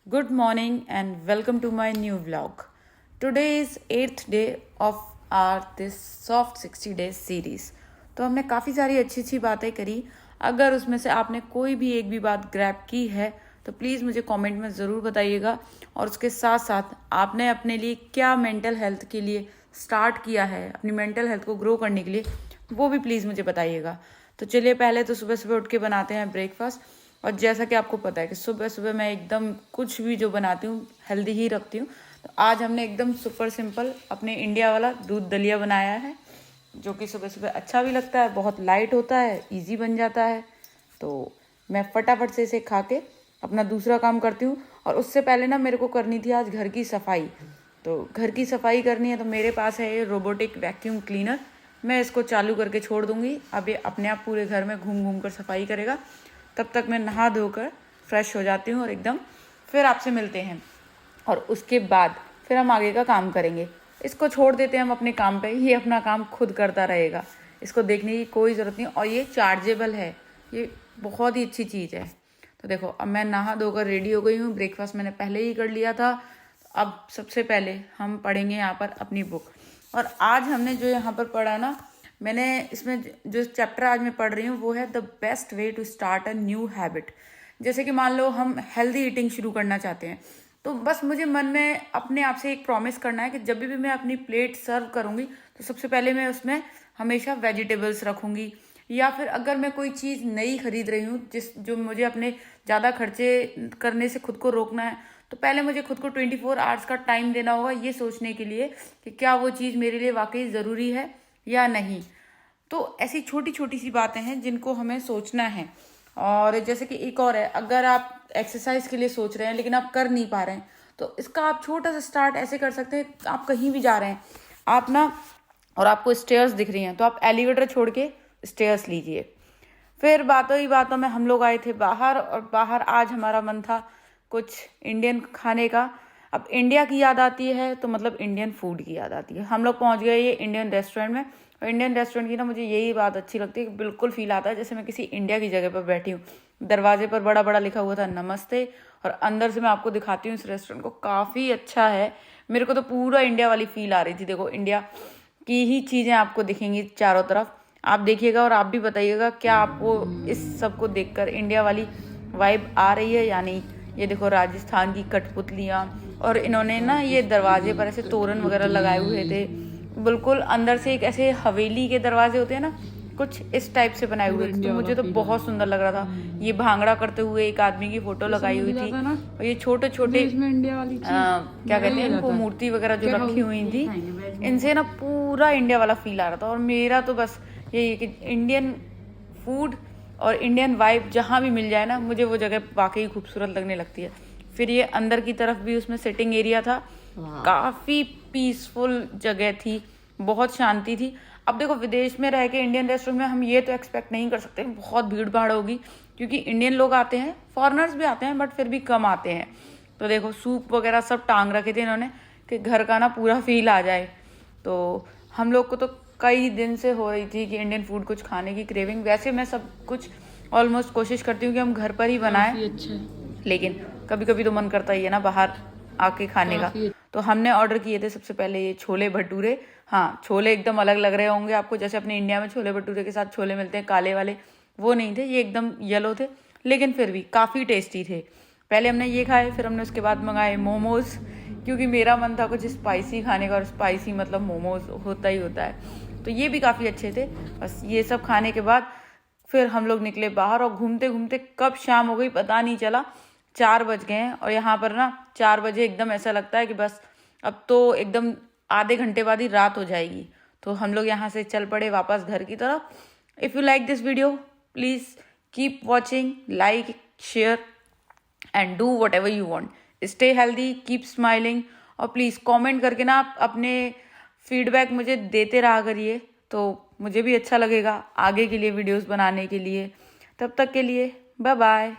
Good morning and welcome to my new vlog. Today is 8th day of our this soft 60 days series. तो हमने काफ़ी सारी अच्छी अच्छी बातें करी. अगर उसमें से आपने कोई भी एक भी बात ग्रैब की है तो प्लीज़ मुझे कमेंट में ज़रूर बताइएगा. और उसके साथ साथ आपने अपने लिए क्या मेंटल हेल्थ के लिए स्टार्ट किया है, अपनी मेंटल हेल्थ को ग्रो करने के लिए, वो भी प्लीज़ मुझे बताइएगा. तो चलिए पहले तो सुबह सुबह उठ के बनाते हैं ब्रेकफास्ट. और जैसा कि आपको पता है कि सुबह सुबह मैं एकदम कुछ भी जो बनाती हूँ हेल्दी ही रखती हूँ. तो आज हमने एकदम सुपर सिंपल अपने इंडिया वाला दूध दलिया बनाया है, जो कि सुबह सुबह अच्छा भी लगता है, बहुत लाइट होता है, इजी बन जाता है. तो मैं फटाफट से इसे खा के अपना दूसरा काम करती हूँ. और उससे पहले ना मेरे को करनी थी आज घर की सफाई. तो घर की सफाई करनी है तो मेरे पास है ये रोबोटिक वैक्यूम क्लीनर. मैं इसको चालू करके छोड़ दूँगी. अब ये अपने आप पूरे घर में घूम घूम कर सफाई करेगा. तब तक मैं नहा धोकर फ्रेश हो जाती हूँ और एकदम फिर आपसे मिलते हैं. और उसके बाद फिर हम आगे का काम करेंगे. इसको छोड़ देते हैं हम अपने काम पे, ये अपना काम खुद करता रहेगा. इसको देखने की कोई ज़रूरत नहीं. और ये चार्जेबल है, ये बहुत ही अच्छी चीज़ है. तो देखो अब मैं नहा धोकर रेडी हो गई हूँ. ब्रेकफास्ट मैंने पहले ही कर लिया था. अब सबसे पहले हम पढ़ेंगे यहाँ पर अपनी बुक. और आज हमने जो यहाँ पर पढ़ा ना, मैंने इसमें जो चैप्टर आज मैं पढ़ रही हूँ वो है the best way to start a new habit. जैसे कि मान लो हम हेल्दी ईटिंग शुरू करना चाहते हैं, तो बस मुझे मन में अपने आप से एक प्रॉमिस करना है कि जब भी मैं अपनी प्लेट सर्व करूँगी तो सबसे पहले मैं उसमें हमेशा वेजिटेबल्स रखूँगी. या फिर अगर मैं कोई चीज़ नई खरीद रही हूँ जो मुझे अपने ज़्यादा खर्चे करने से खुद को रोकना है, तो पहले मुझे खुद को 24 आवर्स का टाइम देना होगा ये सोचने के लिए कि क्या वो चीज़ मेरे लिए वाकई ज़रूरी है या नहीं. तो ऐसी छोटी छोटी सी बातें हैं जिनको हमें सोचना है. और जैसे कि एक और है, अगर आप एक्सरसाइज के लिए सोच रहे हैं लेकिन आप कर नहीं पा रहे हैं, तो इसका आप छोटा सा स्टार्ट ऐसे कर सकते हैं. आप कहीं भी जा रहे हैं आप ना, और आपको स्टेयर्स दिख रही हैं, तो आप एलिवेटर छोड़ के स्टेयर्स लीजिए. फिर बातों ही बातों में हम लोग आए थे बाहर, और बाहर आज हमारा मन था कुछ इंडियन खाने का. अब इंडिया की याद आती है तो मतलब इंडियन फूड की याद आती है. हम लोग पहुंच गए ये इंडियन रेस्टोरेंट में. और इंडियन रेस्टोरेंट की ना मुझे यही बात अच्छी लगती है कि बिल्कुल फील आता है जैसे मैं किसी इंडिया की जगह पर बैठी हूँ. दरवाजे पर बड़ा बड़ा लिखा हुआ था नमस्ते. और अंदर से मैं आपको दिखाती हूँ इस रेस्टोरेंट को, काफ़ी अच्छा है. मेरे को तो पूरा इंडिया वाली फील आ रही थी. देखो इंडिया की ही चीज़ें आपको दिखेंगी चारों तरफ. आप देखिएगा और आप भी बताइएगा क्या आपको इस सब को देखकर इंडिया वाली वाइब आ रही है या नहीं. ये देखो राजस्थान की कठपुतलियाँ, और इन्होंने ना ये दरवाजे पर ऐसे तोरण वगैरह लगाए हुए थे. बिल्कुल अंदर से एक ऐसे हवेली के दरवाजे होते हैं ना, कुछ इस टाइप से बनाए हुए थे. तो मुझे तो बहुत सुंदर लग रहा था. ये भांगड़ा करते हुए एक आदमी की फोटो लगाई हुई थी. और ये छोटे छोटे क्या कहते हैं इनको, मूर्ति वगैरह जो रखी हुई थी, इनसे ना पूरा इंडिया वाला फील आ रहा था. और मेरा तो बस यही है कि इंडियन फूड और इंडियन वाइब जहाँ भी मिल जाए ना, मुझे वो जगह वाकई खूबसूरत लगने लगती है. फिर ये अंदर की तरफ भी उसमें सिटिंग एरिया था. काफ़ी पीसफुल जगह थी, बहुत शांति थी. अब देखो विदेश में रह के इंडियन रेस्टोरेंट में हम ये तो एक्सपेक्ट नहीं कर सकते बहुत भीड़ भाड़ होगी, क्योंकि इंडियन लोग आते हैं, फॉरेनर्स भी आते हैं, बट फिर भी कम आते हैं. तो देखो सूप वगैरह सब टांग रखे थे इन्होंने कि घर का ना पूरा फील आ जाए. तो हम लोग को तो कई दिन से हो रही थी कि इंडियन फूड कुछ खाने की क्रेविंग. वैसे मैं सब कुछ ऑलमोस्ट कोशिश करती हूँ कि हम घर पर ही बनाएं, लेकिन कभी कभी तो मन करता ही है ना बाहर आके खाने का. तो हमने ऑर्डर किए थे सबसे पहले ये छोले भटूरे. हाँ, छोले एकदम अलग लग रहे होंगे आपको, जैसे अपने इंडिया में छोले भटूरे के साथ छोले मिलते हैं काले वाले, वो नहीं थे, ये एकदम येलो थे, लेकिन फिर भी काफ़ी टेस्टी थे. पहले हमने ये खाए, फिर हमने उसके बाद मंगाए मोमोज, क्योंकि मेरा मन था कुछ स्पाइसी खाने का, और स्पाइसी मतलब मोमोज होता ही होता है. तो ये भी काफ़ी अच्छे थे. बस ये सब खाने के बाद फिर हम लोग निकले बाहर, और घूमते घूमते कब शाम हो गई पता नहीं चला. 4 बज गए हैं. और यहाँ पर ना 4 बजे एकदम ऐसा लगता है कि बस अब तो एकदम आधे घंटे बाद ही रात हो जाएगी. तो हम लोग यहाँ से चल पड़े वापस घर की तरफ. If you like this video please keep watching, like, share and do what ever you want. Stay healthy, keep smiling. और प्लीज़ कॉमेंट करके ना आप अपने फीडबैक मुझे देते रहा करिए, तो मुझे भी अच्छा लगेगा आगे के लिए वीडियोस बनाने के लिए. तब तक के लिए बाय बाय.